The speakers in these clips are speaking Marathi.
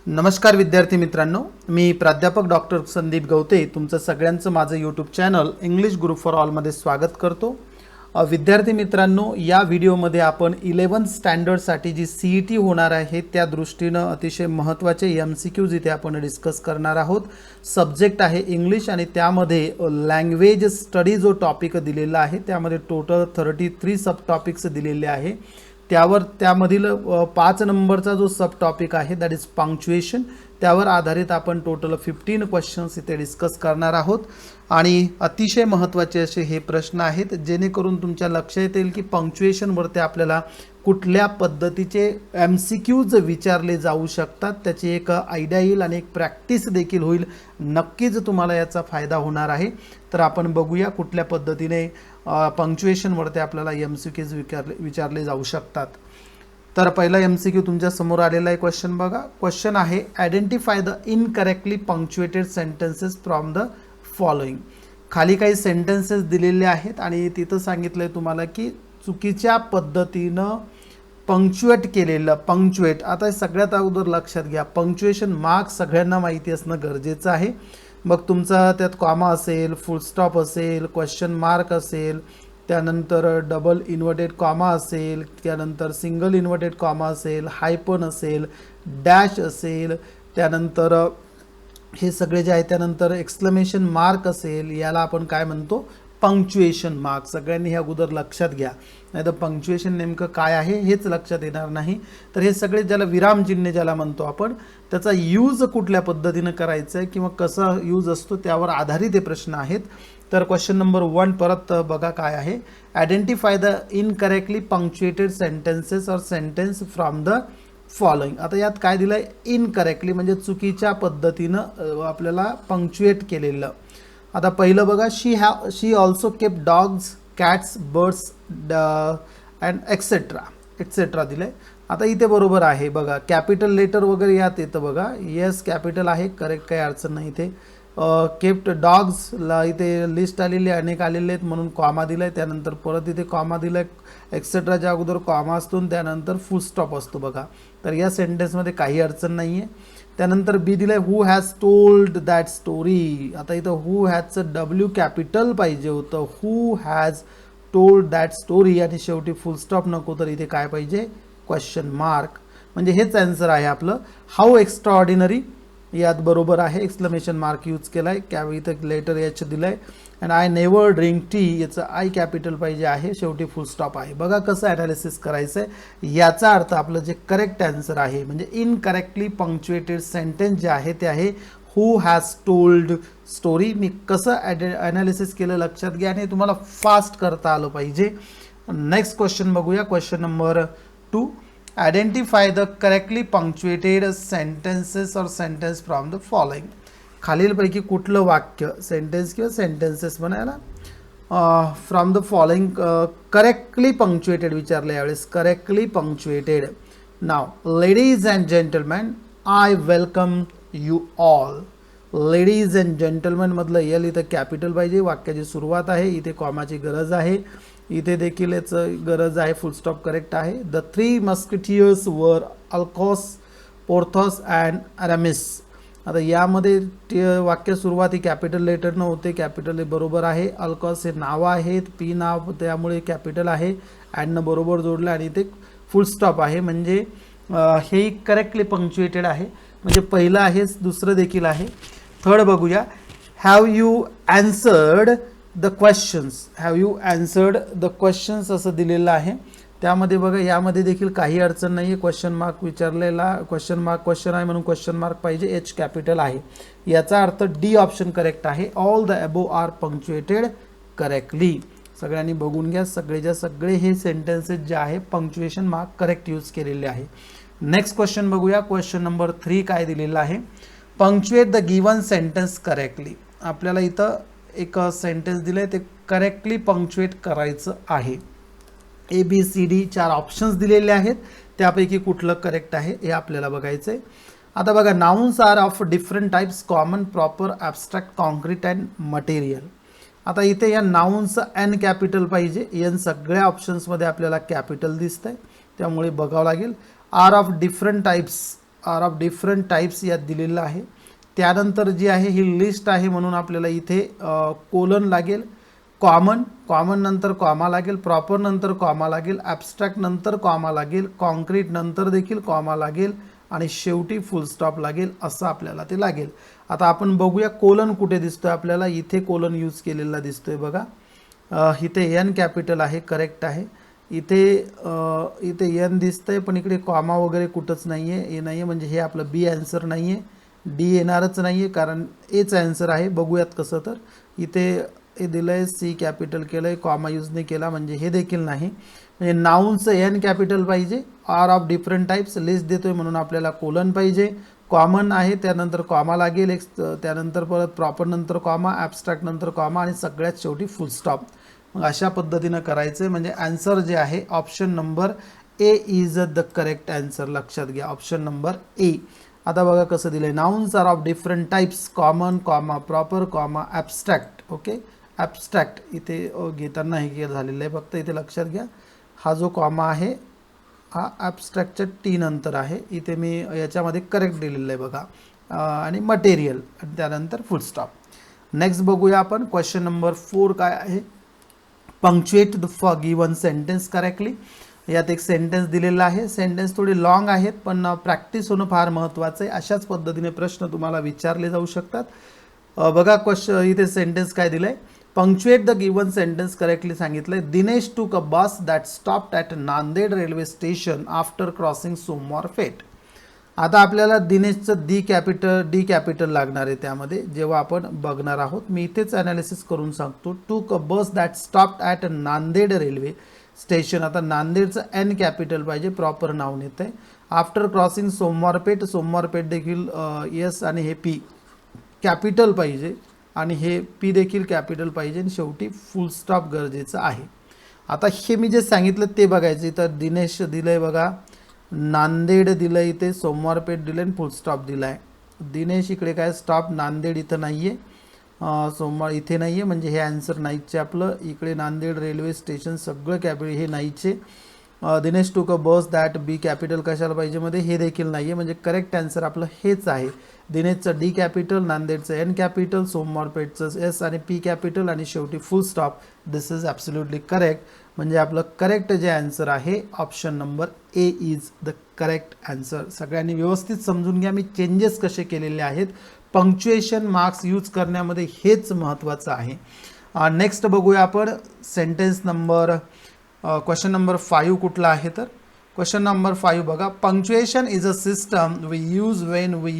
नमस्कार विद्यार्थी मित्रांनो, मी प्राध्यापक डॉक्टर संदीप गवते तुमचं सगळ्यांचं माझं YouTube channel English group for ऑलमध्ये स्वागत करतो। विद्यार्थी मित्रांनो, या व्हिडिओमध्ये आपण 11th स्टँडर्डसाठी जी CET होणार आहे त्या दृष्टीनं अतिशय महत्त्वाचे MCQज इथे आपण डिस्कस करणार आहोत। सब्जेक्ट आहे इंग्लिश आणि त्यामध्ये लँग्वेज स्टडी जो टॉपिक दिलेला आहे त्यामध्ये टोटल 33 सब टॉपिक्स दिलेले आहे। त्यामधील 5 नंबरचा जो सब टॉपिक आहे दॅट इज पंक्च्युएशन, त्यावर आधारित आपण टोटल 15 क्वेश्चन्स इथे डिस्कस करणार आहोत आणि अतिशय महत्त्वाचे असे हे प्रश्न आहेत जेणेकरून तुमच्या लक्षात येईल की पंक्च्युएशन वरती आपल्याला कुठल्या पद्धतीचे MCQज विचारले जाऊ शकतात, त्याची एक आयडिया येईल आणि एक प्रॅक्टिस देखील होईल। नक्कीच तुम्हाला याचा फायदा होणार आहे। तर आपण बघूया कुठल्या पद्धतीने पंक्च्युएशन वरती आपल्याला MCQज विचारले जाऊ शकतात। तर पहिला MCQ तुमच्या समोर आलेला आहे क्वेश्चन बघा। क्वेश्चन आहे identify the incorrectly punctuated sentences from the following. खाली काही सेंटेन्सेस दिलेले आहेत आणि तिथं सांगितलंय तुम्हाला की चुकीच्या पद्धतीनं पंक्च्युएट केलेलं पंक्च्युएट। आता सगळ्यात अगोदर लक्षात घ्या, पंक्च्युएशन मार्क्स सगळ्यांना माहिती असणं गरजेचं आहे। मग तुमचा त्यात कॉमा असेल, फुल स्टॉप असेल, क्वेश्चन मार्क असेल, त्यानंतर डबल इन्व्हर्टेड कॉमा असेल, त्यानंतर सिंगल इन्व्हर्टेड कॉमा असेल, हायफन असेल, डॅश असेल, त्यानंतर हे सगळे जे आहे त्यानंतर एक्सक्लेमेशन मार्क असेल, याला आपण काय म्हणतो पंक्च्युएशन मार्क। सगळ्यांनी हे अगोदर लक्षात घ्या, नाहीतर पंक्च्युएशन नेमकं काय आहे हेच लक्षात येणार नाही। तर हे सगळे ज्याला विरामचिन्ह ज्याला म्हणतो आपण, त्याचा यूज कुठल्या पद्धतीने करायचा आहे किंवा कसा यूज असतो त्यावर आधारित हे प्रश्न आहेत। तर क्वेश्चन नंबर 1 परत बघा काय आहे, identify the incorrectly punctuated sentences और सेंटेन्स फ्रॉम द फॉलोइंग। आता यात काय दिलंय, इनकरेक्टली म्हणजे चुकीच्या पद्धतीनं आपल्याला पंक्च्युएट केलेलं। आता पहिलं बघा, she also kept dogs, cats, birds and etcetera दिलंय। आता इथे बरोबर आहे बघा, कॅपिटल लेटर वगैरे यात येतं बघा, येस कॅपिटल आहे, करेक्ट, काही अडचण नाही इथे। केप्ट डॉग्सला इथे लिस्ट आलेली अनेक आलेले आहेत म्हणून कॉमा दिलाय, त्यानंतर परत इथे कॉमा दिलाय, एक्सेट्राच्या अगोदर कॉमा असतो आणि त्यानंतर फुल स्टॉप असतो बघा। तर या सेंटेन्समध्ये काही अडचण नाही आहे। त्यानंतर बी दिलाय, who has told that story. आता इथं हू हॅजचं W कॅपिटल पाहिजे होतं, who has told that story, आणि शेवटी फुल स्टॉप नको, तर इथे काय पाहिजे क्वेश्चन मार्क। म्हणजे हेच आन्सर आहे आपलं। हाऊ एक्स्ट्राऑर्डिनरी यात बरोबर आहे, एक्सक्लेमेशन मार्क यूज केलाय, इथं लेटर H दिलाय, and I never drink tea, याचं I कॅपिटल पाहिजे आहे, शेवटी फुल स्टॉप आहे। बघा कसं ॲनालिसिस करायचं आहे, याचा अर्थ आपलं जे करेक्ट आन्सर आहे म्हणजे इनकरेक्टली पंक्च्युएटेड सेंटेन्स जे आहे ते आहे हू हॅज टोल्ड स्टोरी। मी कसं ॲनालिसिस केलं लक्षात घ्या आणि तुम्हाला फास्ट करता आलं पाहिजे। नेक्स्ट क्वेश्चन बघूया, question number 2, identify the correctly punctuated sentences और सेंटेन्स फ्रॉम द फॉलोइंग। खालीलपैकी कुठलं वाक्य, सेंटेन्स किंवा सेंटेन्सेस म्हणायला from the following correctly punctuated विचारलं यावेळेस, correctly punctuated. Now, ladies and gentleman, I welcome you all. Ladies and gentleman मधलं एल इथं कॅपिटल पाहिजे, वाक्याची सुरुवात आहे, इथे कॉमाची गरज आहे, इथे देखील याचं गरज आहे, फुल स्टॉप करेक्ट आहे। द 3 मस्किटियर्स वर अल्कोस, पोर्थोस अँड अरामिस। आता यामध्ये वाक्य सुरुवाती कॅपिटल लेटरनं होते, कॅपिटल बरोबर आहे। अल्कोस हे नाव आहेत, पी नाव त्यामुळे कॅपिटल आहे, अँडनं बरोबर जोडलं आणि इथे फुल स्टॉप आहे, म्हणजे हे करेक्टली पंक्च्युएटेड आहे। म्हणजे पहिलं आहे, दुसरं देखील आहे। थर्ड बघूया, have you अँसर्ड the questions, have you अँसर्ड the questions असं दिलेलं आहे। त्यामध्ये बघा यामध्ये देखील काही अडचण नाही आहे, क्वेश्चन मार्क विचारलेला, क्वेश्चन आहे म्हणून क्वेश्चन मार्क पाहिजे, H कॅपिटल आहे। याचा अर्थ D ऑप्शन करेक्ट आहे, all the above are punctuated correctly. सगळ्यांनी बघून घ्या, सगळे हे सेंटेन्सेस जे आहे पंक्च्युएशन मार्क करेक्ट यूज केलेले आहे। नेक्स्ट क्वेश्चन बघूया, क्वेश्चन नंबर 3 काय दिलेलं आहे, punctuate the given sentence correctly. आपल्याला इथं एक सेंटेन्स दिलंय, ते करेक्टली पंक्च्युएट करायचं आहे। ABCD 4 ऑप्शन्स दिलेले आहेत, त्यापैकी कुठलं करेक्ट आहे हे आपल्याला बघायचं आहे। आता बघा, nouns are of different types, common, proper, abstract, concrete and material. आता इथे या नाउन्सचं N कॅपिटल पाहिजे, N सगळ्या ऑप्शन्समध्ये आपल्याला कॅपिटल दिसतंय, त्यामुळे बघावं लागेल। Are of different types are of different types यात दिलेलं आहे. त्यानंतर जी आहे ही लिस्ट आहे म्हणून आपल्याला इथे कोलन लागेल, कॉमन नंतर कॉमा लागेल, प्रॉपर नंतर कॉमा लागेल, ॲब्स्ट्रॅक्ट नंतर कॉमा लागेल, कॉन्क्रीट नंतर देखील कॉमा लागेल आणि शेवटी फुल स्टॉप लागेल, असं आपल्याला ते लागेल. आता आपण बघूया कोलन कुठे दिसतोय आपल्याला. इथे कोलन यूज केलेला दिसतोय बघा. इथे एन कॅपिटल आहे, करेक्ट आहे. इथे एन दिसतंय पण इकडे कॉमा वगैरे कुठंच नाही आहे, ए नाही आहे, म्हणजे हे आपलं बी आन्सर नाही आहे, डी येणारच नाही आहे कारण एच आन्सर आहे. बघूयात कसं. तर इथे हे दिलं आहे, सी कॅपिटल केलं आहे, कॉमा यूज नाही केला म्हणजे हे देखील नाही. म्हणजे नाऊनचं एन कॅपिटल पाहिजे, are of different types list देतोय म्हणून आपल्याला कोलन पाहिजे, कॉमन आहे त्यानंतर कॉमा लागेल, एक त्यानंतर परत प्रॉपर नंतर कॉमा, ॲब्स्ट्रॅक्ट नंतर कॉमा आणि सगळ्यात शेवटी फुल स्टॉप. मग अशा पद्धतीनं करायचं आहे. म्हणजे आन्सर जे आहे option number A is the correct answer. लक्षात घ्या, ऑप्शन नंबर ए. आता बघा कसं दिलं आहे, nouns are of different types, common comma, proper comma, abstract. Okay, abstract इथे घेताना हे झालेलं आहे, फक्त इथे लक्षात घ्या हा जो कॉमा आहे हा ॲब्स्ट्रॅक्टच्या टी नंतर आहे. इथे मी याच्यामध्ये करेक्ट दिलेलं आहे बघा. आणि मटेरियल आणि त्यानंतर फुल स्टॉप. नेक्स्ट बघूया आपण क्वेश्चन नंबर 4 काय आहे. Punctuate the given sentence correctly. यात एक सेंटेन्स दिलेला आहे. सेंटेन्स थोडे लॉंग आहेत पण प्रॅक्टिस होणं फार महत्त्वाचं आहे. अशाच पद्धतीने प्रश्न तुम्हाला विचारले जाऊ शकतात. बघा क्वेश्चन इथे सेंटेन्स काय दिलं आहे. Punctuate the given sentence correctly सांगितलं आहे. Dinesh took a bus that stopped at Nanded railway station after crossing Somwar Peth. आता आपल्याला दिनेशचं डी कॅपिटल लागणार आहे त्यामध्ये जेव्हा आपण बघणार आहोत. मी इथेच ॲनालिसिस करून सांगतो. Took a bus that stopped at Nanded railway station. आता नांदेडचं एन कॅपिटल पाहिजे, प्रॉपर नाव येतं आहे. आफ्टर क्रॉसिंग सोमवारपेठ, सोमवारपेठ देखील यस आणि हे पी कॅपिटल पाहिजे आणि हे पी देखील कॅपिटल पाहिजे आणि शेवटी फुल स्टॉप गरजेचं आहे. आता हे मी जे सांगितलं ते बघायचं. तर दिनेश दिलं आहे बघा, नांदेड दिलं आहे, इथे सोमवारपेठ दिलं आणि फुल स्टॉप दिला आहे. दिनेश इकडे काय स्टॉप, नांदेड इथं नाही आहे, सोमवार इथे नाही आहे म्हणजे हे आन्सर नाहीचे आपलं. इकडे नांदेड रेल्वे स्टेशन सगळं कॅपिटल हे नाहीचे. Dinesh took a bus that B capital कशाला पाहिजे मध्ये हे देखील नाही आहे म्हणजे करेक्ट आन्सर आपलं हेच आहे. दिनेशचं डी कॅपिटल, नांदेडचं एन कॅपिटल, सोमवारपेठचं एस आणि पी कॅपिटल आणि शेवटी full stop. This is absolutely correct. म्हणजे आपलं करेक्ट जे आन्सर आहे option number A is the correct answer. सगळ्यांनी व्यवस्थित समजून घ्या मी चेंजेस कसे केलेले आहेत. पंक्च्युएशन मार्क्स यूज करण्यामध्ये हेच महत्त्वाचं आहे. नेक्स्ट बघूया आपण सेंटेन्स नंबर क्वेश्चन नंबर 5 कुठला आहे. तर क्वेश्चन नंबर 5 बघा. Punctuation is a system we use when we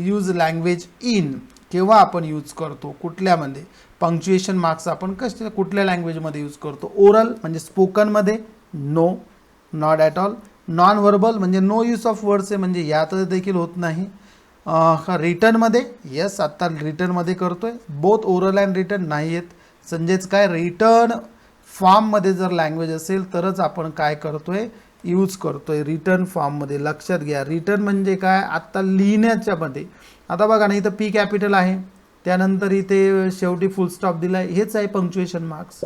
use language in. केव्हा आपण यूज करतो, कुठल्यामध्ये पंक्च्युएशन मार्क्स आपण कुठल्या लँग्वेजमध्ये यूज करतो. ओरल म्हणजे स्पोकनमध्ये, no, not at all. Non verbal म्हणजे नो यूज ऑफ वर्ड्स आहे म्हणजे यात देखील होत नाही. रिटर्नमध्ये येस, आत्ता रिटर्नमध्ये करतोय. बोथ ओरल अँड रिटर्न नाही आहेत. म्हणजेच काय रिटर्न फॉर्ममध्ये जर लँग्वेज असेल तरच आपण काय करतोय, यूज करतोय रिटर्न फॉर्ममध्ये. लक्षात घ्या रिटर्न म्हणजे काय, आत्ता लिहिण्याच्यामध्ये. आता बघा ना इथं पी कॅपिटल आहे, त्यानंतर इथे शेवटी फुल स्टॉप दिला आहे, हेच आहे पंक्च्युएशन मार्क्स.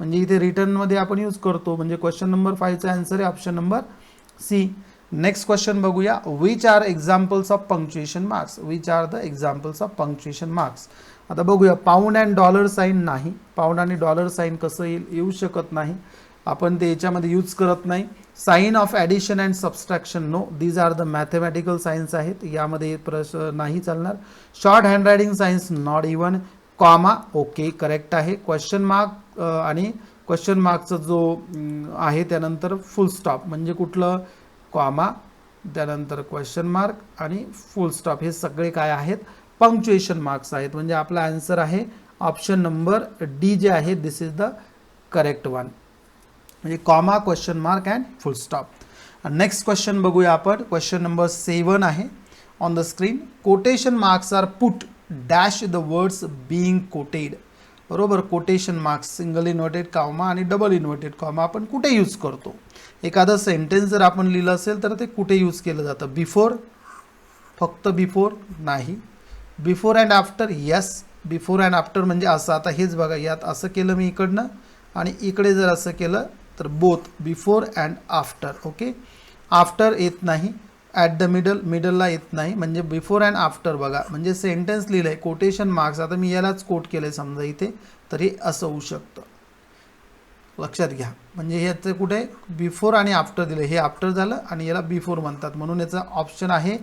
म्हणजे इथे रिटर्नमध्ये आपण यूज करतो. म्हणजे क्वेश्चन नंबर 5चा आन्सर आहे option number C. Next question बघूया. Which are examples of punctuation marks. Which are the examples of punctuation marks. आता बघूया. पाऊंड अँड डॉलर साईन नाही. पाऊंड आणि डॉलर साईन कसं येऊ शकत नाही, आपण ते याच्यामध्ये यूज करत नाही. Sign of addition and subtraction no. These are the mathematical science आहेत, यामध्ये प्रश्न नाही चालणार. Short handwriting science not even. Comma okay correct आहे. क्वेश्चन मार्क आणि क्वेश्चन मार्कचा जो आहे त्यानंतर फुल स्टॉप म्हणजे कुठलं, कॉमा त्यानंतर क्वेश्चन मार्क आणि फुल स्टॉप, हे सगळे काय आहेत, पंक्च्युएशन मार्क्स आहेत. म्हणजे आपला आन्सर आहे ऑप्शन नंबर डी जे आहे, this is the correct one. म्हणजे comma, question mark and full stop. Next question बघूया आपण. क्वेश्चन नंबर 7 आहे on the screen. Quotation marks are put dash the words being quoted. बरोबर, quotation marks single inverted comma आणि डबल इन्व्हर्टेड कॉमा आपण कुठे यूज करतो. एखादं सेंटेन्स जर आपण लिहिलं असेल तर ते कुठे यूज केलं जातं. बिफोर, फक्त बिफोर नाही. Before and after, yes. Before and after म्हणजे असं. आता हेच बघा, यात असं केलं मी इकडनं आणि इकडे जर असं केलं तर both before and after. Okay, after येत नाही, ॲट द मिडलला येत नाही, म्हणजे बिफोर अँड आफ्टर बघा. म्हणजे सेंटेन्स लिहिलं आहे, कोटेशन मार्क्स, आता मी यालाच कोट केलं आहे समजा इथे, तरी असं होऊ शकतं. लक्षात घ्या, म्हणजे ह्याचं कुठे बिफोर आणि आफ्टर दिलं, हे आफ्टर झालं आणि याला बिफोर म्हणतात, म्हणून याचा ऑप्शन आहे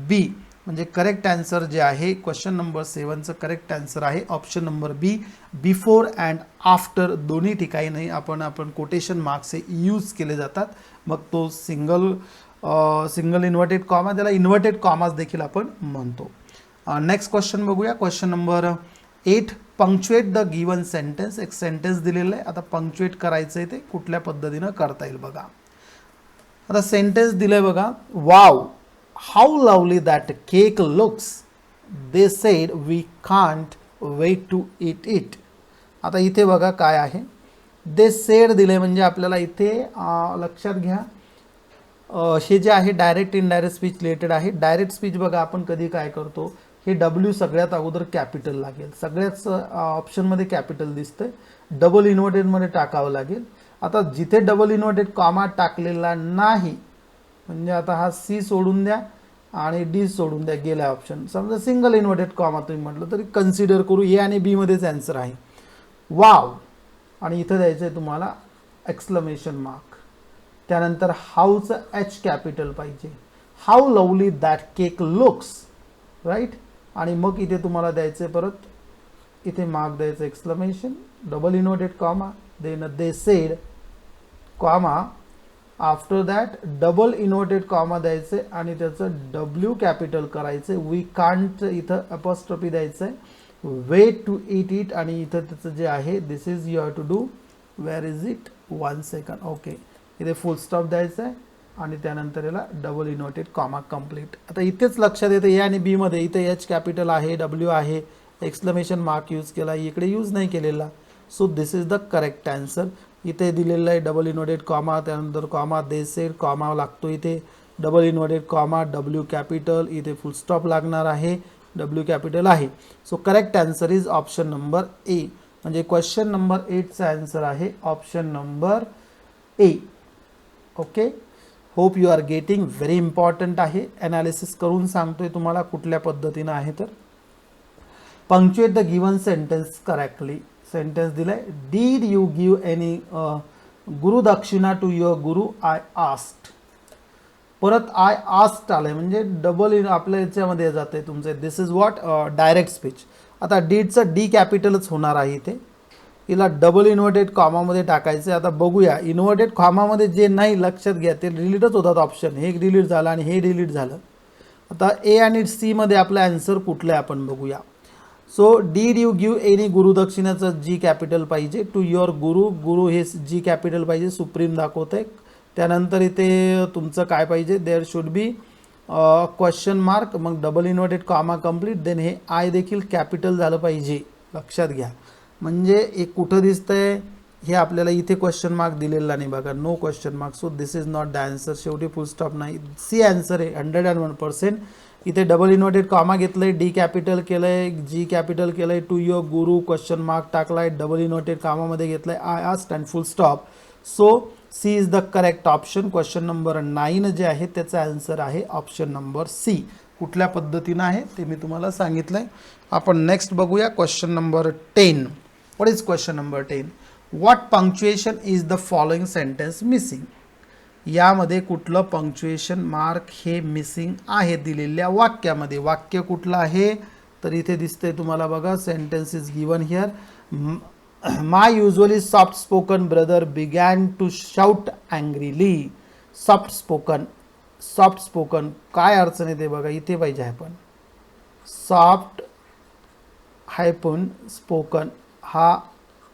बी. म्हणजे करेक्ट आन्सर जे आहे क्वेश्चन नंबर 7चं करेक्ट आन्सर आहे option number B. Before and after दोन्ही ठिकाणी नाही आपण कोटेशन मार्क्स हे यूज केले जातात. मग तो सिंगल इन्व्हर्टेड कॉमा, त्याला इन्व्हर्टेड कॉमास देखील आपण म्हणतो. नेक्स्ट क्वेश्चन बघूया. Question number 8, punctuate the given sentence. एक सेंटेन्स दिलेलं आहे, आता पंक्च्युएट करायचं आहे ते कुठल्या पद्धतीनं करता येईल बघा. आता सेंटेन्स दिलंय बघा. Wow, how lovely that cake looks, they said we can't wait to eat it. आता इथे बघा काय आहे, दे सेड दिले, म्हणजे आपल्याला इथे लक्षात घ्या हे जे आहे डायरेक्ट इनडायरेक्ट स्पीच रिलेटेड आहे. डायरेक्ट स्पीच बघा आपण कधी काय करतो, हे डब्ल्यू सगळ्यात अगोदर कॅपिटल लागेल, सगळ्याच ऑप्शनमध्ये कॅपिटल दिसतंय, डबल इन्व्हर्टेडमध्ये टाकावं लागेल. आता जिथे डबल इन्व्हर्टेड कॉमा टाकलेला नाही, म्हणजे आता हा सी सोडून द्या आणि डी सोडून द्या, गेला ऑप्शन. समजा सिंगल इन्व्हर्टेड कॉमा तुम्ही म्हटलं तरी कन्सिडर करू, ए आणि बी मध्येच आन्सर आहे. वाव, आणि इथं द्यायचं आहे तुम्हाला एक्सक्लेमेशन मार्क. त्यानंतर हाऊचं एच कॅपिटल पाहिजे, how lovely that cake looks, right. आणि मग इथे तुम्हाला द्यायचं आहे परत इथे मार्क द्यायचं exclamation, double inverted comma, then they said comma, after that double inverted comma द्यायचे आणि त्याचं डब्ल्यू कॅपिटल करायचं. वी कांट इथं अपॉस्ट्रॉफी द्यायचं आहे, वेट टू ईट इट, आणि इथं त्याचं जे आहे this is you have to do, where is it, 1 second. Okay, इथे फुल स्टॉप द्यायचा आहे आणि त्यानंतर याला डबल इन्व्हर्टेड कॉमा कंप्लीट. आता इथेच लक्षात येतं ए आणि बी मध्ये इथे एच कॅपिटल आहे, डब्ल्यू आहे, एक्सक्लेमेशन मार्क यूज केला, इकडे यूज नाही केलेला. So this is the correct answer. इथे दिलेलं आहे डबल इन्व्हर्टेड कॉमा, त्यानंतर कॉमा, दे सेड कॉमा लागतो इथे, double inverted comma, W capital, इथे फुल स्टॉप लागणार आहे, डब्ल्यू कॅपिटल आहे. So correct answer is option number A. म्हणजे क्वेश्चन नंबर 8चा आन्सर आहे option number A. Okay, hope you are getting. Very important आहे, ॲनालिसिस करून सांगतोय तुम्हाला कुठल्या पद्धतीनं आहे. तर punctuate the given sentence correctly. Sentence दिलाय, did you give any gurudakshina to your guru, I asked. परत आय आस्क्ड आलंय, म्हणजे डबल आपल्या याच्यामध्ये जाते तुमचं, this is what direct speech. आता डीडचं डी कॅपिटलच होणार आहे इथे, हिला डबल इन्व्हर्टेड कॉमामध्ये टाकायचं. आता बघूया, इन्व्हर्टेड कॉमामध्ये जे नाही लक्षात घ्या ते डिलीटच होतात ऑप्शन, हे डिलीट झालं आणि हे डिलीट झालं. आता ए आणि सी मध्ये आपला आन्सर कुठला आहे आपण बघूया. So did you give any गुरुदक्षिणाचं जी कॅपिटल पाहिजे, टू युअर गुरु, गुरु हे जी कॅपिटल पाहिजे, सुप्रीम दाखवतंय. त्यानंतर इथे तुमचं काय पाहिजे, there should be question mark, मग double inverted comma complete, then हे आय देखील कॅपिटल झालं पाहिजे, लक्षात घ्या. म्हणजे एक कुठं दिसतंय हे आपल्याला इथे क्वेश्चन मार्क दिलेला नाही बघा, no question mark. So this is not the answer, शेवटी फुल स्टॉप नाही, सी आन्सर आहे 101%. इथे डबल इन्व्हर्टेड कॉमा घेतलंय, डी कॅपिटल केलंय, जी कॅपिटल केलंय, to your guru question mark टाकलाय, डबल इन्व्हर्टेड कॉमामध्ये घेतलंय I asked and full stop. So C is the correct option. Question number 9 जे आहे त्याचा आन्सर आहे ऑप्शन नंबर सी. कुठल्या पद्धतीनं आहे ते मी तुम्हाला सांगितलंय. आपण नेक्स्ट बघूया question number 10. What is question number 10? What punctuation is the following sentence missing? यामध्ये कुठलं पंक्च्युएशन मार्क हे मिसिंग आहे दिलेल्या वाक्यामध्ये. वाक्य कुठलं आहे तर इथे दिसतंय तुम्हाला बघा, sentence is given here. My usually soft spoken brother began to shout angrily. Soft spoken, soft spoken काय अडचण येते बघा, इथे पाहिजे आपण सॉफ्ट हायपन स्पोकन हा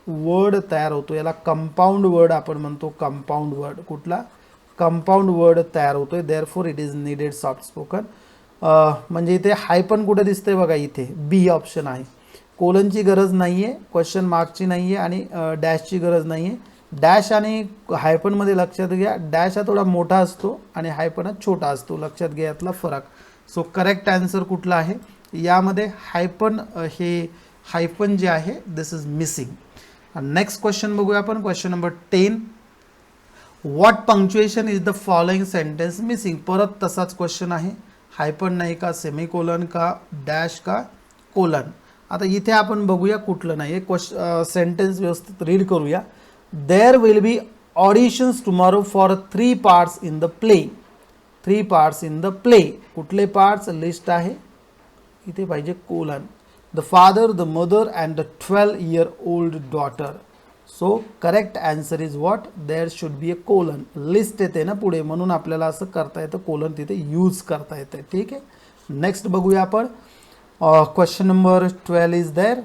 वर्ड तयार होतो, याला कंपाऊंड वर्ड आपण म्हणतो. कंपाऊंड वर्ड कुठला, कंपाऊंड वर्ड तयार होतोय, therefore it is needed soft spoken. म्हणजे इथे हायपन कुठे दिसतंय बघा, इथे बी ऑप्शन आहे. कोलनची गरज नाही आहे, क्वेश्चन मार्कची नाही आहे आणि डॅशची गरज नाही आहे. डॅश आणि हायपनमध्ये लक्षात घ्या, डॅश हा थोडा मोठा असतो आणि हायपन हा छोटा असतो, लक्षात घ्या यातला फरक. सो करेक्ट आन्सर कुठला आहे यामध्ये, हायपन हे हायपन जे आहे this is missing. Next question बघूया आपण, question number 10. What punctuation is the following sentence missing. परत तसाच क्वेश्चन आहे. हायपन नाही का, सेमीकोलन का, डॅश का, कोलन. आता इथे आपण बघूया कुठलं नाही. सेंटेन्स व्यवस्थित रीड करूया. There will be auditions tomorrow for 3 parts in the play. 3 parts in the play. कुठले पार्ट्स लिस्ट आहे, इथे पाहिजे colon. The father, the mother and the 12-year-old daughter. So correct answer is what, there should be a colon. List येते ना पुढे, म्हणून आपल्याला असं करता येतं, कोलन तिथे यूज करता येते. ठीक आहे. नेक्स्ट बघूया आपण. Question number 12 is there.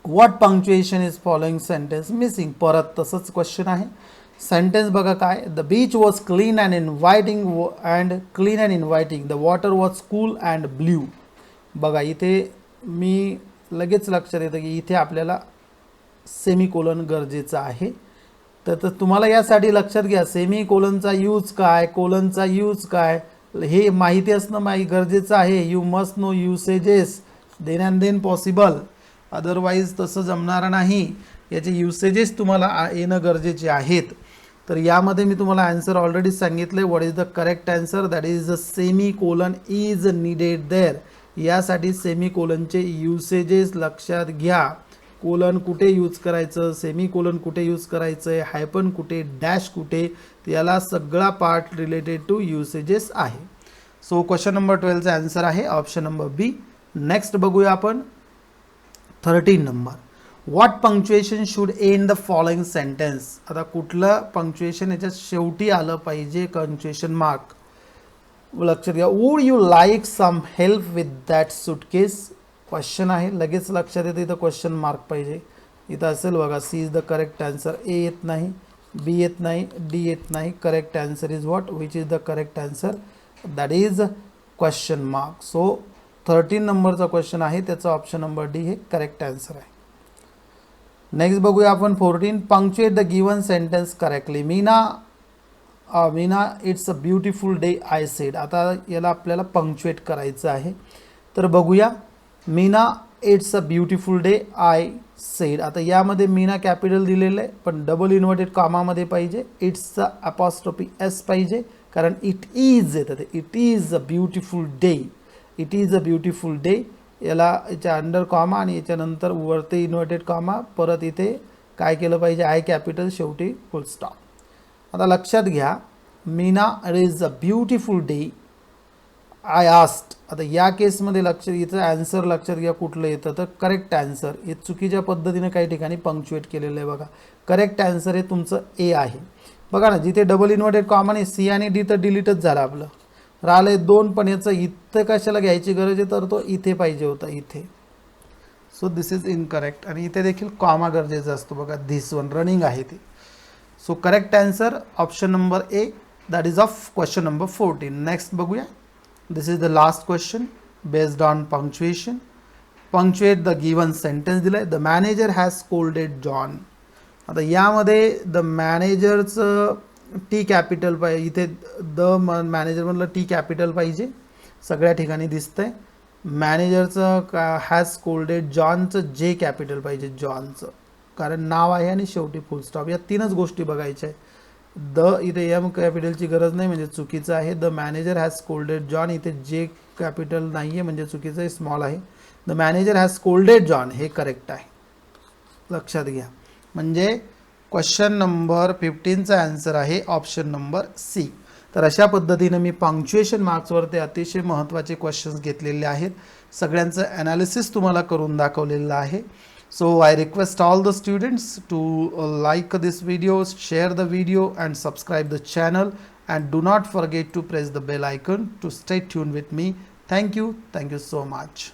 What punctuation is following sentence missing. परत तसंच क्वेश्चन आहे. सेंटेन्स बघा काय. The beach was clean and inviting. The water was cool and blue. बघा इथे मी लगेच लक्षात येतं की इथे आपल्याला सेमीकोलन गरजेचं आहे. तर तुम्हाला यासाठी लक्षात घ्या, सेमीकोलनचा यूज काय, कोलनचा यूज काय हे माहिती असणं गरजेचं आहे. You must know usages then and then possible. Otherwise तसं जमणार नाही. याचे युसेजेस तुम्हाला येणं गरजेचे आहेत. तर यामध्ये मी तुम्हाला आन्सर ऑलरेडी सांगितले. What is the correct answer, that is the semicolon is needed there. यासाठी सेमीकोलनचे युसेजेस लक्षात घ्या. कोलन कुठे यूज करायचं, सेमीकोलन कुठे यूज करायचं आहे, हायपन कुठे, डॅश कुठे, याला सगळा पार्ट रिलेटेड टू युसेजेस आहे. सो क्वेश्चन नंबर 12चा आन्सर आहे ऑप्शन नंबर बी. नेक्स्ट बघूया आपण 13 number. What punctuation should end the following sentence. आता कुठलं पंक्च्युएशन याच्यात शेवटी आलं पाहिजे, पंक्च्युएशन मार्क. लक्षात घ्या. Would you like some help with that suitcase. Question आहे, लगेच लक्षात येतं इथं क्वेश्चन मार्क पाहिजे. इथं असेल बघा, C is the correct answer. A येत नाही, बी येत नाही, डी येत नाही. Correct answer is what, which is the correct answer, that is question mark. So 13 नंबरचा क्वेश्चन आहे, त्याचा ऑप्शन नंबर डी हे करेक्ट आन्सर आहे. नेक्स्ट बघूया आपण 14. Punctuate the given sentence correctly. Meena it's a beautiful day I said. आता याला आपल्याला पंक्च्युएट करायचं आहे. तर बघूया. Meena it's a beautiful day I said. आता यामध्ये मीना कॅपिटल दिलेलं आहे, पण डबल इन्व्हर्टेड कॉमामध्ये पाहिजे. इट्सचा अपॉस्ट्रोफी एस पाहिजे, कारण इट इज येतं ते. It is a beautiful day. It is a beautiful day. याला याच्या अंडर कॉमा आणि याच्यानंतर वरती इन्व्हर्टेड कॉमा, परत इथे काय केलं पाहिजे, आय कॅपिटल, शेवटी फुल स्टॉप. आता लक्षात घ्या, Meena it is a beautiful day I आस्ट. आता या केसमध्ये इथं आन्सर लक्षात घ्या कुठलं येतं, तर करेक्ट आन्सर. हे चुकीच्या पद्धतीने काही ठिकाणी पंक्च्युएट केलेलं आहे बघा. करेक्ट आन्सर हे तुमचं ए आहे. बघा ना, जिथे डबल इन्व्हर्टेड कॉमाने सी आणि डी तर डिलीटच झालं आपलं, राहिले 2. पण याचं इथं कशाला घ्यायची गरज आहे, तर तो इथे पाहिजे होता, इथे. So this is incorrect. आणि इथे देखील कॉमा गरजेचा असतो बघा. धिस वन रनिंग आहे ते. So correct answer option number A, that is of question number 14. Next बघूया. This is the last question based on punctuation. Punctuate the given sentence दिलंय. The manager has scolded John. आता यामध्ये द मॅनेजरचं टी कॅपिटल पाहिजे. इथे द मॅनेजर म्हणलं टी कॅपिटल पाहिजे, सगळ्या ठिकाणी दिसतंय. मॅनेजरचं हॅज स्कोल्डेड जॉनचं जे कॅपिटल पाहिजे, जॉनचं, कारण नाव आहे आणि शेवटी फुल स्टॉप. या 3च गोष्टी बघायच्या आहे. द इथे एम कॅपिटलची गरज नाही म्हणजे चुकीचं आहे. The manager has scolded John, इथे जे कॅपिटल नाही आहे म्हणजे चुकीचं आहे, स्मॉल आहे. The manager has scolded John हे करेक्ट आहे, लक्षात घ्या. म्हणजे क्वेश्चन नंबर 15चा आन्सर आहे ऑप्शन नंबर सी. तर अशा पद्धतीनं मी पंक्च्युएशन मार्क्सवरती अतिशय महत्त्वाचे क्वेश्चन्स घेतलेले आहेत. सगळ्यांचं ॲनालिसिस तुम्हाला करून दाखवलेलं आहे. So I request all the students to like this video, share the video and subscribe the channel, and do not forget to press the bell icon to stay tuned with me. Thank you so much.